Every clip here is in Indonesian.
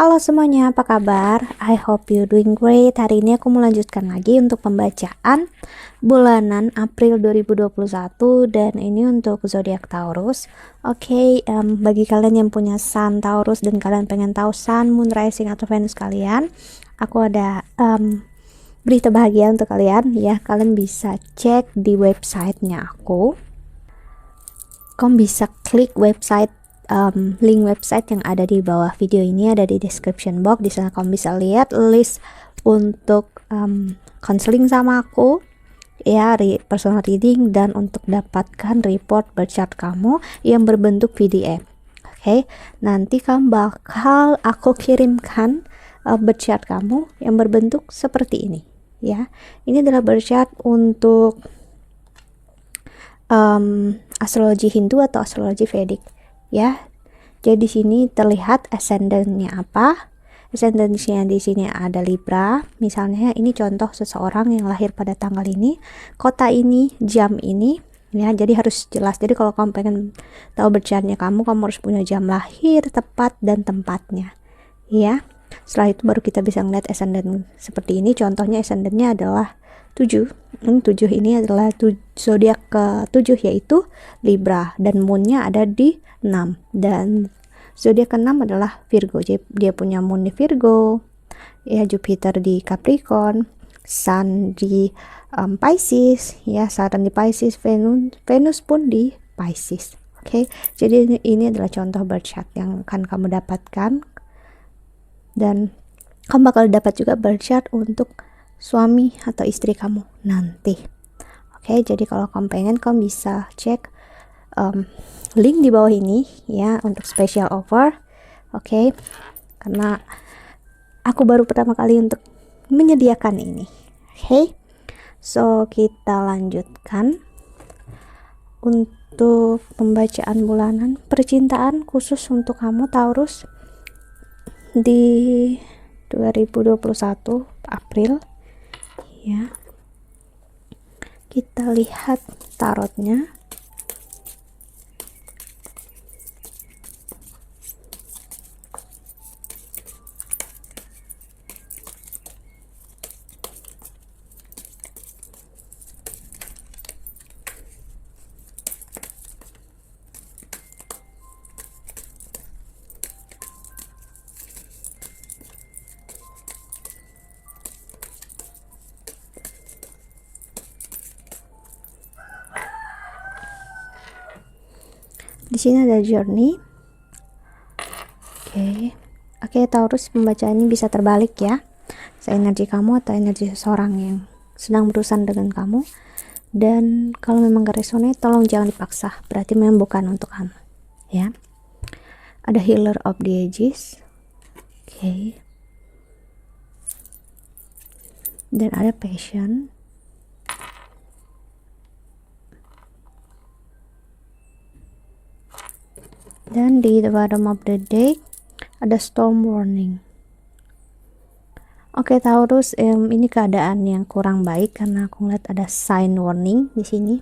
Halo semuanya, apa kabar? I hope you doing great. Hari ini aku melanjutkan lagi untuk pembacaan bulanan April 2021 dan ini untuk zodiak Taurus. Oke, bagi kalian yang punya Sun Taurus dan kalian pengen tahu Sun, Moon, Rising atau Venus kalian, aku ada berita bahagia untuk kalian ya. Kalian bisa cek di websitenya aku. Kamu bisa klik link website yang ada di bawah video ini, ada di description box. Di sana kamu bisa lihat list untuk counseling sama aku ya, personal reading, dan untuk dapatkan report birth chart kamu yang berbentuk PDF. Oke, nanti kamu bakal aku kirimkan birth chart kamu yang berbentuk seperti ini ya. Ini adalah birth chart untuk astrologi Hindu atau astrologi Vedic ya. Jadi di sini terlihat ascendennya apa. Ascendennya di sini ada Libra. Misalnya ini contoh seseorang yang lahir pada tanggal ini, kota ini, jam ini ya. Jadi harus jelas. Jadi kalau kamu pengen tahu bercanya kamu harus punya jam lahir tepat dan tempatnya ya. Setelah itu baru kita bisa ngeliat ascendant seperti ini. Contohnya ascendennya adalah 7. 7 ini adalah zodiak ke-7 yaitu Libra, dan moonnya ada di 6, dan zodiak ke-6 adalah Virgo. Jadi dia punya moon di Virgo ya, Jupiter di Capricorn, Sun di Pisces ya, Saturn di Pisces, Venus pun di Pisces. Oke, jadi ini adalah contoh birth chart yang akan kamu dapatkan, dan kamu bakal dapat juga birth chart untuk suami atau istri kamu nanti. Oke, jadi kalau kamu pengen, kamu bisa cek link di bawah ini ya untuk special offer. Oke, karena aku baru pertama kali untuk menyediakan ini. Oke, so kita lanjutkan untuk pembacaan bulanan percintaan khusus untuk kamu Taurus di 2021 April ya. Kita lihat tarotnya. Di sini ada journey. Oke, Taurus, pembacaan ini bisa terbalik ya. Energi kamu atau energi seseorang yang sedang berurusan dengan kamu. Dan kalau memang gak resonate, tolong jangan dipaksa. Berarti memang bukan untuk kamu ya. Ada Healer of the Ages. Dan ada Passion. Dan di the bottom of the deck ada Storm Warning. Oke, Taurus, ini keadaan yang kurang baik karena aku ngeliat ada sign warning di sini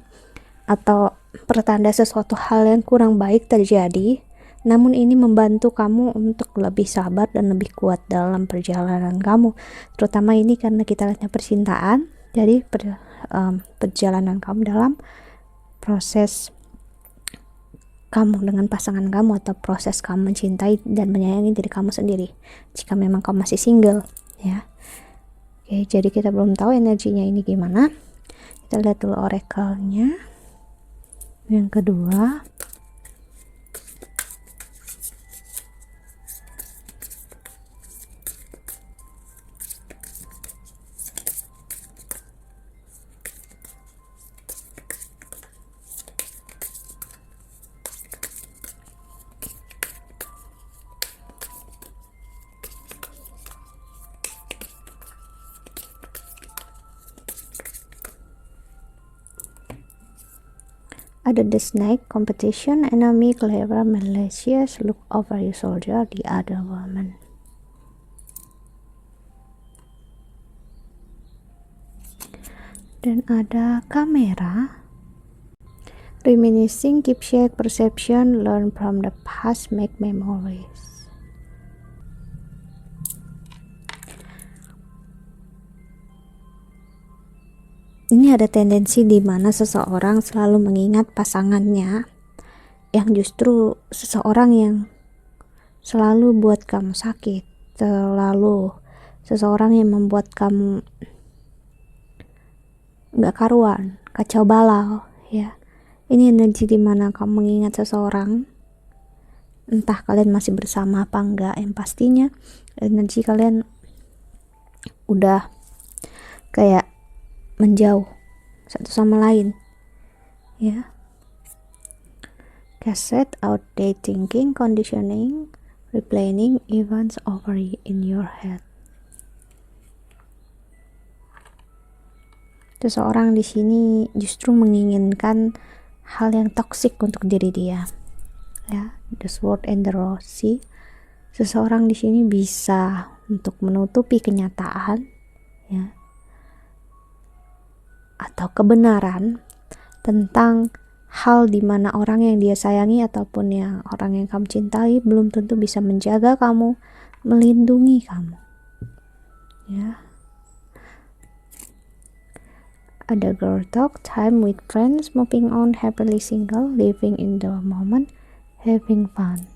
atau pertanda sesuatu hal yang kurang baik terjadi. Namun ini membantu kamu untuk lebih sabar dan lebih kuat dalam perjalanan kamu. Terutama ini karena kita lihatnya percintaan. Jadi perjalanan kamu dalam proses kamu dengan pasangan kamu atau proses kamu mencintai dan menyayangi diri kamu sendiri jika memang kamu masih single ya. Oke, jadi kita belum tahu energinya ini gimana. Kita lihat dulu oracle-nya yang kedua. Ada the snake, competition, enemy, clever, malicious, look over your shoulder, the other woman. Dan ada kamera, reminiscing, keep check, perception, learn from the past, make memories. ini ada tendensi di mana seseorang selalu mengingat pasangannya, yang justru seseorang yang selalu buat kamu sakit, seseorang yang membuat kamu nggak karuan, kacau balau, ya. Ini energi dimana kamu mengingat seseorang, entah kalian masih bersama apa enggak, yang pastinya energi kalian udah kayak menjauh satu sama lain, ya. Cassette, outdated thinking, conditioning, replaying events over in your head. Seseorang di sini justru menginginkan hal yang toksik untuk diri dia, ya. The Sword and the Rosy. Seseorang di sini bisa untuk menutupi kenyataan, ya, atau kebenaran tentang hal di mana orang yang dia sayangi ataupun yang orang yang kamu cintai belum tentu bisa menjaga kamu, melindungi kamu, ya. Ada girl talk, time with friends, moving on, happily single, living in the moment, having fun.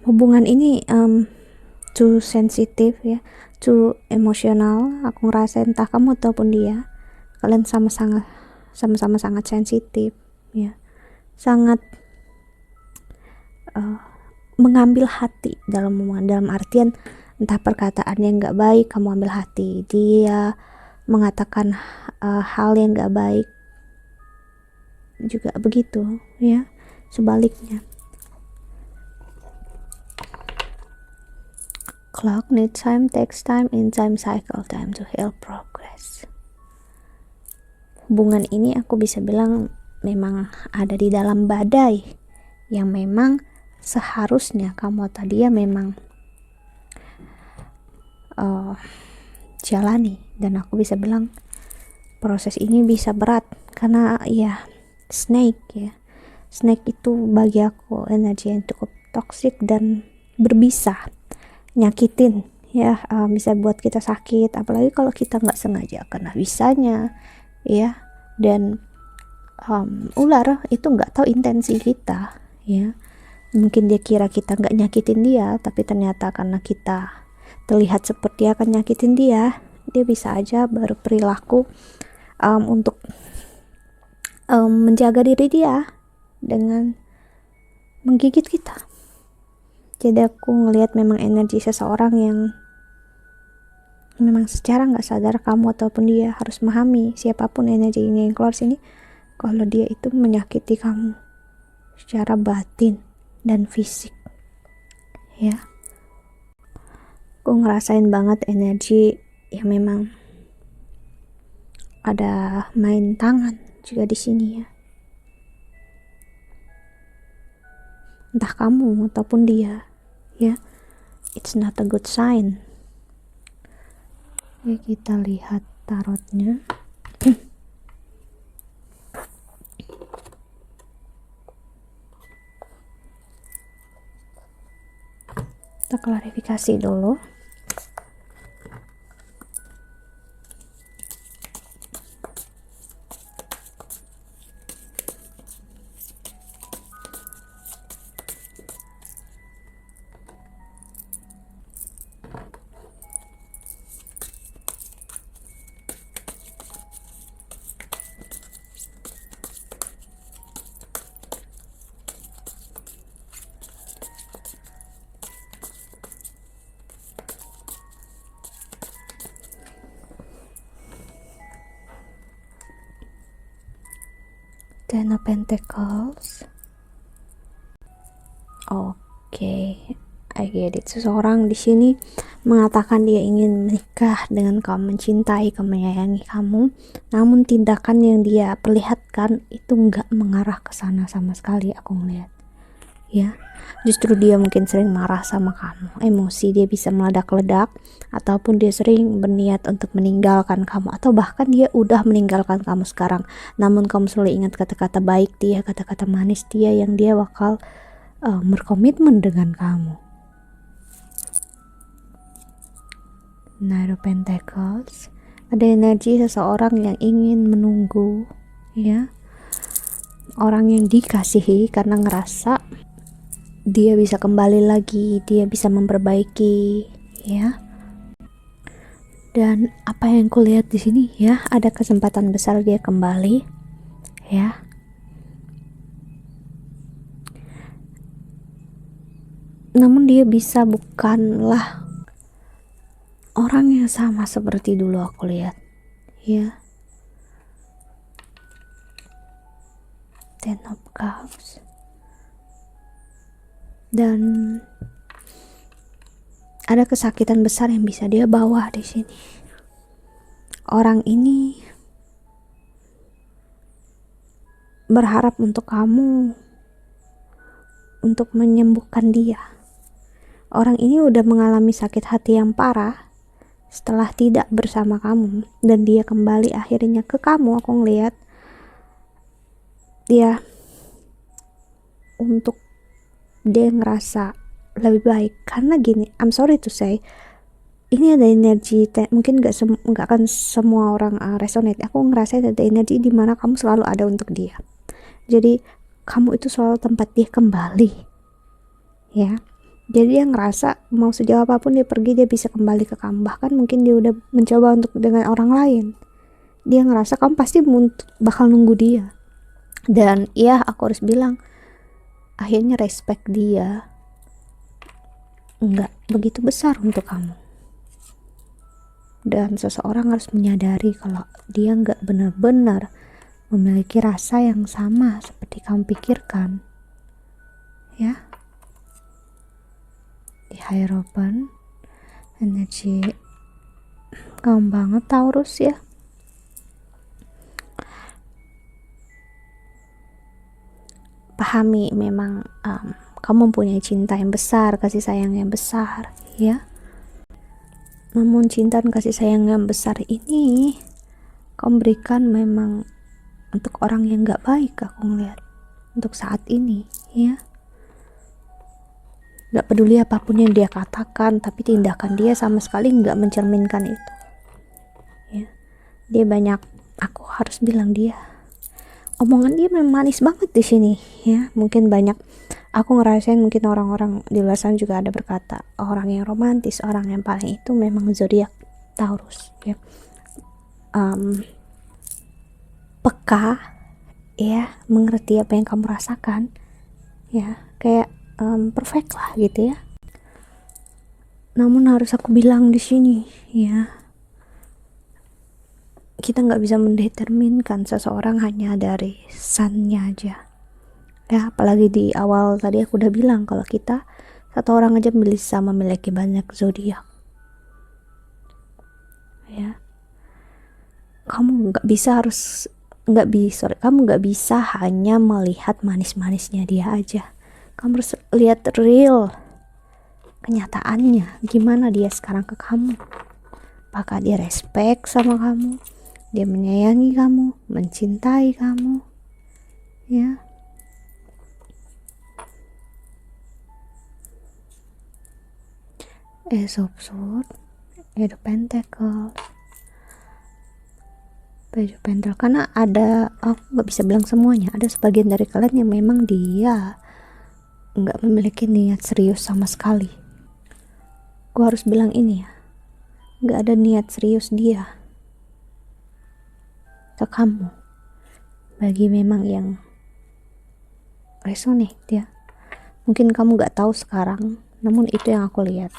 Hubungan ini too sensitive, ya, too emosional. Aku ngerasa entah kamu ataupun dia, kalian sama-sama sangat sensitif, ya, sangat mengambil hati dalam hubungan, dalam artian entah perkataan yang gak baik kamu ambil hati, dia mengatakan hal yang gak baik juga begitu, ya, sebaliknya. Clock need time, takes time, in time cycle time to heal progress. Hubungan ini aku bisa bilang memang ada di dalam badai yang memang seharusnya kamu atau dia memang jalani, dan aku bisa bilang proses ini bisa berat karena ya snake itu bagi aku energi yang cukup toksik dan berbisa, nyakitin, ya, bisa buat kita sakit, apalagi kalau kita nggak sengaja kena bisanya, ya. Dan ular itu nggak tahu intensi kita, ya. Mungkin dia kira kita nggak nyakitin dia, tapi ternyata karena kita terlihat seperti akan nyakitin dia bisa aja berperilaku untuk menjaga diri dia dengan menggigit kita. Jadi aku ngelihat memang energi seseorang yang memang secara nggak sadar kamu ataupun dia harus memahami, siapapun energinya yang keluar sini, kalau dia itu menyakiti kamu secara batin dan fisik, ya. Aku ngerasain banget energi yang memang ada main tangan juga di sini, ya. Entah kamu ataupun dia, ya. It's not a good sign. Ya, kita lihat tarotnya. Kita klarifikasi dulu. Ten of Pentacles. Oke, I get it. Seseorang di sini mengatakan dia ingin menikah dengan kamu, mencintai kamu, menyayangi kamu, namun tindakan yang dia perlihatkan itu nggak mengarah ke sana sama sekali, aku ngeliat, ya. Justru dia mungkin sering marah sama kamu, emosi dia bisa meledak-ledak, ataupun dia sering berniat untuk meninggalkan kamu, atau bahkan dia udah meninggalkan kamu sekarang, namun kamu selalu ingat kata-kata baik dia, kata-kata manis dia yang dia bakal berkomitmen dengan kamu. Knight of Pentacles, ada energi seseorang yang ingin menunggu, ya, orang yang dikasihi karena ngerasa dia bisa kembali lagi, dia bisa memperbaiki, ya. Dan apa yang kulihat di sini, ya, ada kesempatan besar dia kembali, ya. Namun dia bisa bukanlah orang yang sama seperti dulu aku lihat, ya. Ten of Cups. Dan ada kesakitan besar yang bisa dia bawa di sini. Orang ini berharap untuk kamu untuk menyembuhkan dia. Orang ini udah mengalami sakit hati yang parah setelah tidak bersama kamu, dan dia kembali akhirnya ke kamu. Aku ngeliat dia untuk dia ngerasa lebih baik, karena gini, I'm sorry to say, ini ada energi mungkin gak akan semua orang resonate. Aku ngerasa ada energi di mana kamu selalu ada untuk dia, jadi kamu itu selalu tempat dia kembali, ya. Jadi dia ngerasa mau sejauh apapun dia pergi, dia bisa kembali ke kamu. Bahkan mungkin dia udah mencoba untuk dengan orang lain, dia ngerasa kamu pasti bakal nunggu dia. Dan ya, aku harus bilang, akhirnya respect dia nggak begitu besar untuk kamu. Dan seseorang harus menyadari kalau dia nggak benar-benar memiliki rasa yang sama seperti kamu pikirkan, ya. Di Hierophant, energi kamu banget Taurus, ya. Pahami memang kamu mempunyai cinta yang besar, kasih sayang yang besar, ya. Namun cinta dan kasih sayang yang besar ini kamu berikan memang untuk orang yang gak baik, aku ngeliat untuk saat ini, ya. Gak peduli apapun yang dia katakan, tapi tindakan dia sama sekali gak mencerminkan itu, ya. Dia banyak, aku harus bilang, dia omongan dia memang manis banget di sini, ya. Mungkin banyak aku ngerasain, mungkin orang-orang di luar sana juga ada berkata orang yang romantis, orang yang paling itu memang zodiak Taurus, ya. Peka, ya, mengerti apa yang kamu rasakan, ya, kayak perfect lah gitu, ya. Namun harus aku bilang di sini, ya, kita nggak bisa mendeterminkan seseorang hanya dari sun-nya aja, ya. Apalagi di awal tadi aku udah bilang kalau kita satu orang aja bisa memiliki banyak zodiak, ya. Kamu kamu nggak bisa hanya melihat manis-manisnya dia aja. Kamu harus lihat real kenyataannya, gimana dia sekarang ke kamu. Apakah dia respect sama kamu, dia menyayangi kamu, mencintai kamu, ya. Ace of Swords, Eight of Pentacles, Page of Pentacles. Karena ada, aku nggak bisa bilang semuanya, ada sebagian dari kalian yang memang dia nggak memiliki niat serius sama sekali. Gue harus bilang ini, ya, nggak ada niat serius dia ke kamu. Bagi memang yang resonate, ya, mungkin kamu nggak tahu sekarang, namun itu yang aku lihat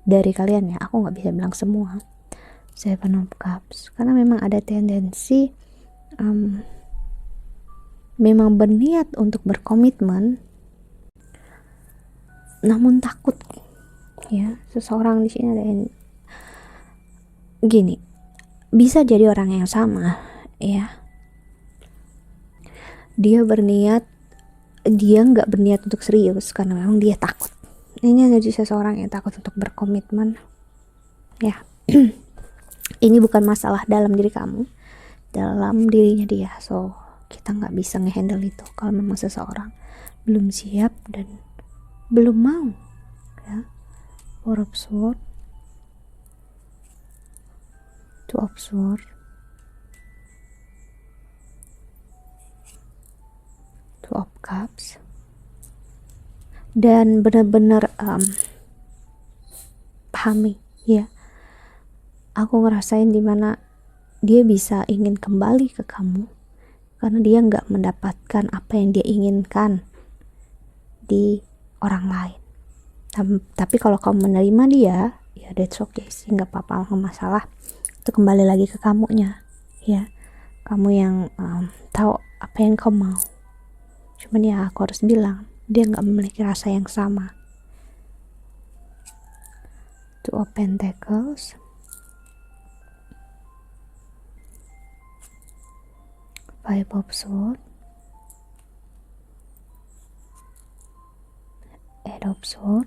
dari kalian, ya. Aku nggak bisa bilang semua. Seven of Cups, karena memang ada tendensi memang berniat untuk berkomitmen, namun takut, ya. Seseorang di sini ada yang gini, bisa jadi orang yang sama, ya. Dia berniat, dia nggak berniat untuk serius karena memang dia takut. Ini energi seseorang yang takut untuk berkomitmen ya. Ini bukan masalah dalam diri kamu, dalam dirinya dia. So kita nggak bisa ngehandle itu kalau memang seseorang belum siap dan belum mau ya. Four of Swords, Two of Swords, Two of Cups, dan benar-benar pahami ya. Aku ngerasain dimana dia bisa ingin kembali ke kamu karena dia nggak mendapatkan apa yang dia inginkan di orang lain. Tapi kalau kamu menerima dia, ya that's okay sih, nggak apa-apa, nggak masalah. Itu kembali lagi ke kamunya ya, kamu yang tahu apa yang kamu mau. Cuman ya aku harus bilang dia nggak memiliki rasa yang sama. Two of Pentacles, Five of Swords, Eight of Swords,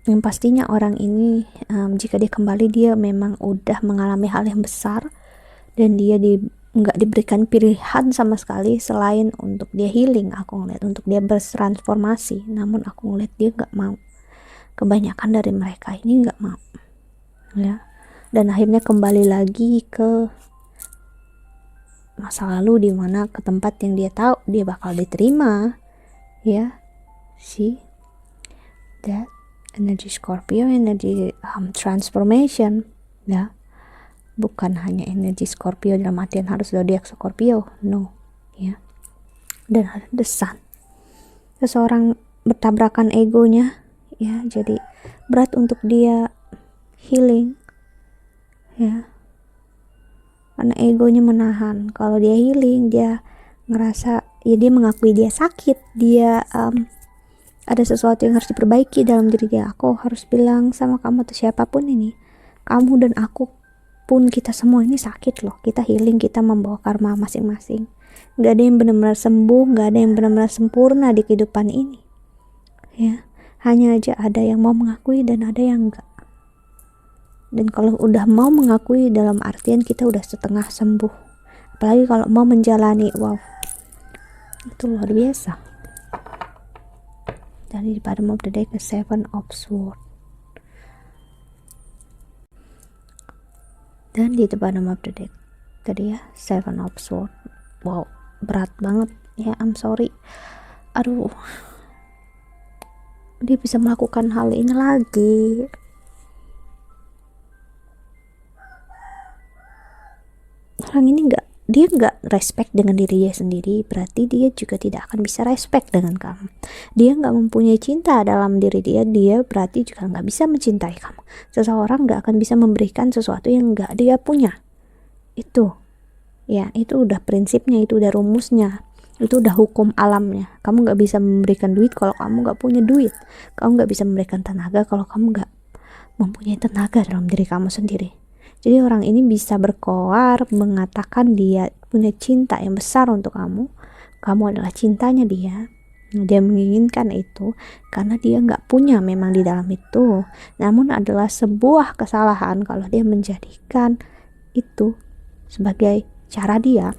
yang pastinya orang ini jika dia kembali, dia memang udah mengalami hal yang besar dan dia nggak diberikan pilihan sama sekali selain untuk dia healing. Aku ngeliat untuk dia bertransformasi, namun aku ngeliat dia nggak mau. Kebanyakan dari mereka ini nggak mau ya, dan akhirnya kembali lagi ke masa lalu, dimana ke tempat yang dia tahu dia bakal diterima ya. See that energy Scorpio, energy transformation ya, bukan hanya energi Scorpio dalam artian harus zodiak Scorpio, no ya. Dan ada the Sun, seseorang bertabrakan egonya ya, jadi berat untuk dia healing ya, karena egonya menahan. Kalau dia healing, dia ngerasa ya, dia mengakui dia sakit, dia ada sesuatu yang harus diperbaiki dalam diri dia. Aku harus bilang sama kamu atau siapapun ini, kamu dan aku pun, kita semua ini sakit loh. Kita healing, kita membawa karma masing-masing. Gak ada yang benar-benar sembuh, gak ada yang benar-benar sempurna di kehidupan ini ya. Hanya aja ada yang mau mengakui dan ada yang enggak. Dan kalau udah mau mengakui, dalam artian kita udah setengah sembuh. Apalagi kalau mau menjalani, wow, itu luar biasa. Dan di bottom of the deck, the Seven of Swords. Dan di bottom of the deck tadi ya, Seven of Swords. Wow, berat banget ya, I'm sorry. Aduh, dia bisa melakukan hal ini lagi. Orang ini dia nggak respect dengan diri dia sendiri, berarti dia juga tidak akan bisa respect dengan kamu. Dia nggak mempunyai cinta dalam diri dia berarti juga nggak bisa mencintai kamu. Seseorang nggak akan bisa memberikan sesuatu yang nggak dia punya. Itu ya, itu udah prinsipnya, itu udah rumusnya, itu udah hukum alamnya. Kamu nggak bisa memberikan duit kalau kamu nggak punya duit. Kamu nggak bisa memberikan tenaga kalau kamu nggak mempunyai tenaga dalam diri kamu sendiri. Jadi orang ini bisa berkoar mengatakan dia punya cinta yang besar untuk kamu. Kamu adalah cintanya dia. Dia menginginkan itu karena dia nggak punya memang di dalam itu. Namun adalah sebuah kesalahan kalau dia menjadikan itu sebagai cara dia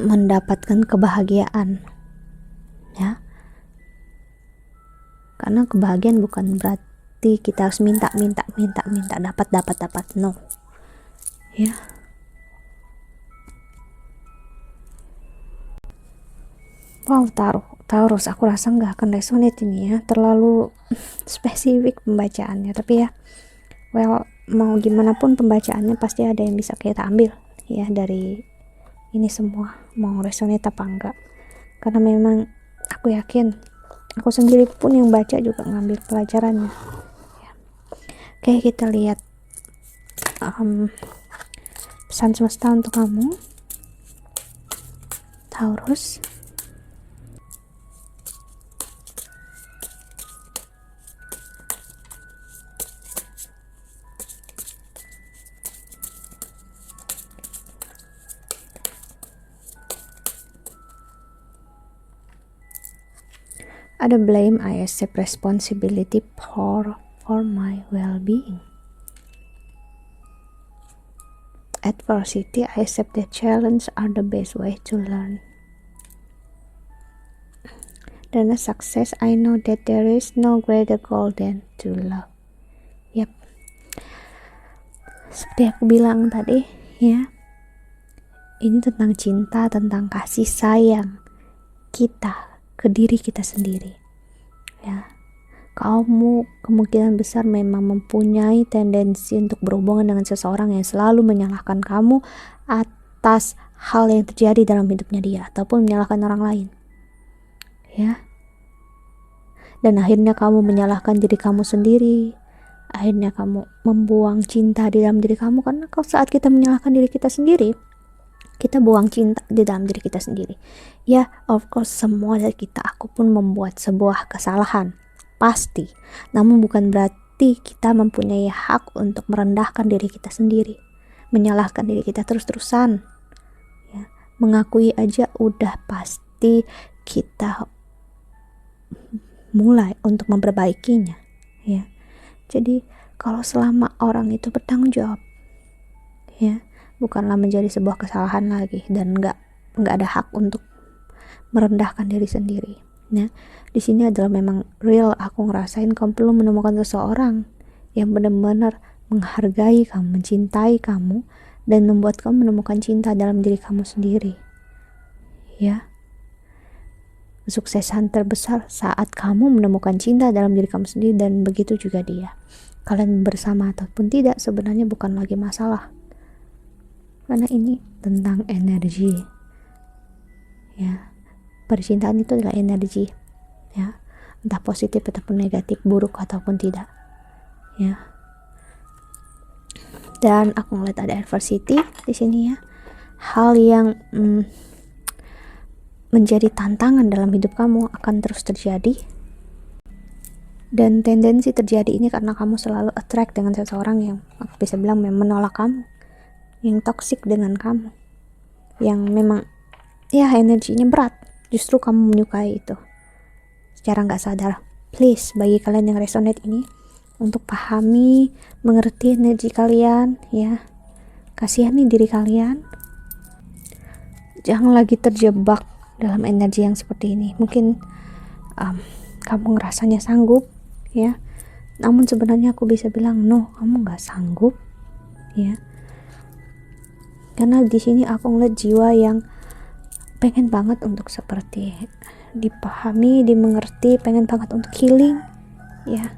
mendapatkan kebahagiaan ya. Karena kebahagiaan bukan berarti kita harus minta dapat, no ya. Wow, Taurus, aku rasa nggak akan resonate ini ya, terlalu spesifik pembacaannya. Tapi ya, well, mau gimana pun pembacaannya pasti ada yang bisa kita ambil ya dari ini semua, mau resonate apa enggak. Karena memang aku yakin, aku sendiri pun yang baca juga ngambil pelajarannya ya. Oke, kita lihat pesan semesta untuk kamu Taurus. Ada blame, I accept responsibility for my well-being. Adversity, I accept that challenge are the best way to learn. Dan a success, I know that there is no greater goal than to love. Yap, seperti aku bilang tadi ya, ini tentang cinta, tentang kasih sayang kita ke diri kita sendiri ya. Kamu kemungkinan besar memang mempunyai tendensi untuk berhubungan dengan seseorang yang selalu menyalahkan kamu atas hal yang terjadi dalam hidupnya dia, ataupun menyalahkan orang lain ya. Dan akhirnya kamu menyalahkan diri kamu sendiri, akhirnya kamu membuang cinta di dalam diri kamu, karena kalau saat kita menyalahkan diri kita sendiri, kita buang cinta di dalam diri kita sendiri ya. Of course semua dari kita, aku pun membuat sebuah kesalahan, pasti, namun bukan berarti kita mempunyai hak untuk merendahkan diri kita sendiri, menyalahkan diri kita terus-terusan ya. Mengakui aja udah pasti kita mulai untuk memperbaikinya ya. Jadi kalau selama orang itu bertanggung jawab ya, bukanlah menjadi sebuah kesalahan lagi, dan nggak ada hak untuk merendahkan diri sendiri. Nah, di sini adalah memang real, aku ngerasain kamu perlu menemukan seseorang yang benar-benar menghargai kamu, mencintai kamu, dan membuat kamu menemukan cinta dalam diri kamu sendiri. Ya, kesuksesan terbesar saat kamu menemukan cinta dalam diri kamu sendiri, dan begitu juga dia. Kalian bersama ataupun tidak sebenarnya bukan lagi masalah, karena ini tentang energi ya. Percintaan itu adalah energi ya, entah positif ataupun negatif, buruk ataupun tidak ya. Dan aku ngeliat ada adversity di sini ya, hal yang menjadi tantangan dalam hidup kamu akan terus terjadi, dan tendensi terjadi ini karena kamu selalu attract dengan seseorang yang aku bisa bilang menolak kamu, yang toksik dengan kamu, yang memang ya energinya berat. Justru kamu menyukai itu secara nggak sadar. Please, bagi kalian yang resonate ini, untuk pahami, mengerti energi kalian ya, kasihani diri kalian, jangan lagi terjebak dalam energi yang seperti ini. Mungkin kamu ngerasanya sanggup ya, namun sebenarnya aku bisa bilang no, kamu nggak sanggup ya. Karena di sini aku ngeliat jiwa yang pengen banget untuk seperti dipahami, dimengerti, pengen banget untuk healing ya,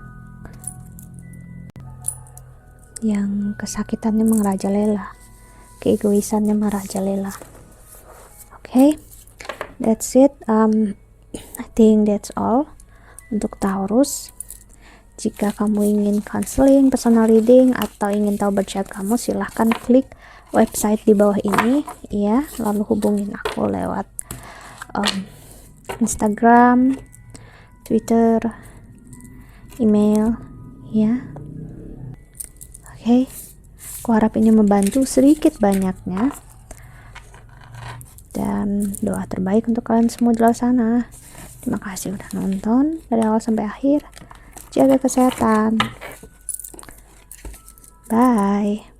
yang kesakitannya merajalela, keegoisannya merajalela. Okay, that's it. I think that's all untuk Taurus. Jika kamu ingin counseling, personal reading, atau ingin tahu berchat kamu, silahkan klik website di bawah ini ya, lalu hubungin aku lewat Instagram, Twitter, email ya. Oke, aku harap ini membantu sedikit banyaknya, dan doa terbaik untuk kalian semua di luar sana. Terima kasih udah nonton dari awal sampai akhir. Jaga kesehatan. Bye.